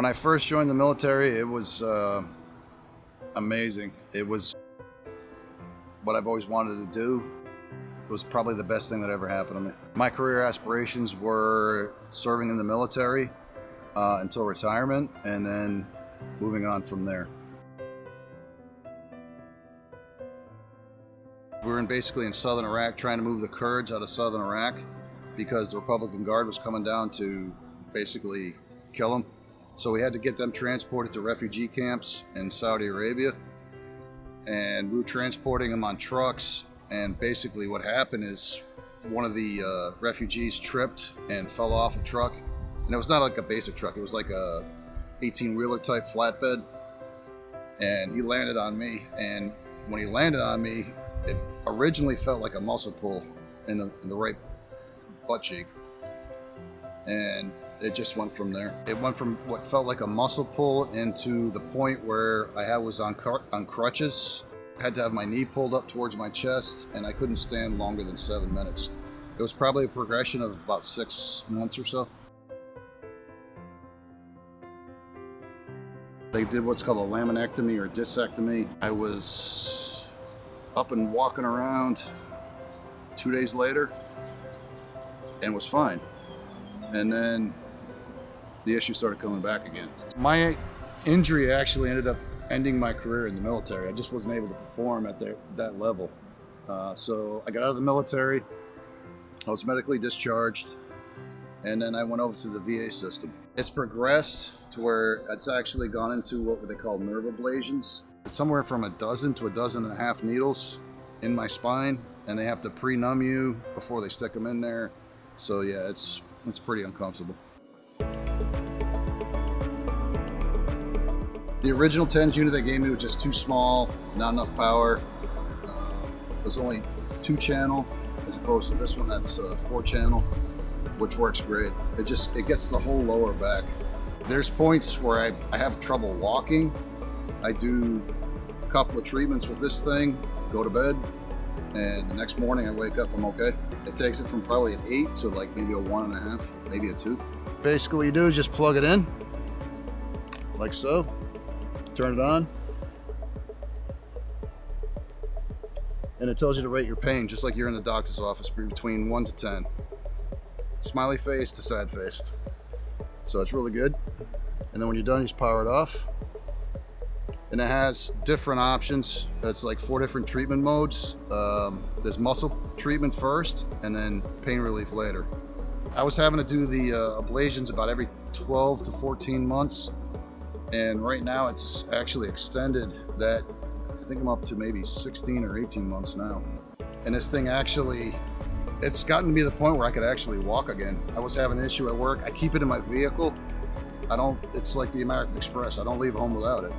When I first joined the military, it was amazing. It was what I've always wanted to do. It was probably the best thing that ever happened to me. My career aspirations were serving in the military until retirement, and then moving on from there. We were basically in southern Iraq trying to move the Kurds out of southern Iraq because the Republican Guard was coming down to basically kill them. So we had to get them transported to refugee camps in Saudi Arabia. And we were transporting them on trucks. And basically what happened is one of the refugees tripped and fell off a truck. And it was not like a basic truck. It was like a 18-wheeler type flatbed. And he landed on me. And when he landed on me, it originally felt like a muscle pull in the right butt cheek. And it just went from there. It went from what felt like a muscle pull into the point where I was on crutches. I had to have my knee pulled up towards my chest, and I couldn't stand longer than 7 minutes. It was probably a progression of about 6 months or so. They did what's called a laminectomy or discectomy. I was up and walking around 2 days later and was fine. And then the issue started coming back again. My injury actually ended up ending my career in the military. I just wasn't able to perform at that level. So I got out of the military, I was medically discharged, and then I went over to the VA system. It's progressed to where it's actually gone into what they call nerve ablations. It's somewhere from 12 to 12.5 needles in my spine, and they have to pre-numb you before they stick them in there. So yeah, it's pretty uncomfortable. The original TENS unit they gave me was just too small, not enough power. It was only 2-channel as opposed to this one that's 4-channel, which works great. It gets the whole lower back. There's points where I have trouble walking. I do a couple of treatments with this thing, go to bed, and the next morning I wake up, I'm okay. It takes it from probably an 8 to like maybe a 1.5, maybe a 2. Basically what you do is just plug it in, like so. Turn it on, and it tells you to rate your pain just like you're in the doctor's office, between 1 to 10. Smiley face to sad face. So it's really good. And then when you're done, you just power it off. And it has different options. It's like 4 different treatment modes. There's muscle treatment first, and then pain relief later. I was having to do the ablations about every 12 to 14 months. And right now it's actually extended that. I think I'm up to maybe 16 or 18 months now. And this thing actually, it's gotten to be the point where I could actually walk again. I was having an issue at work. I keep it in my vehicle. It's like the American Express. I don't leave home without it.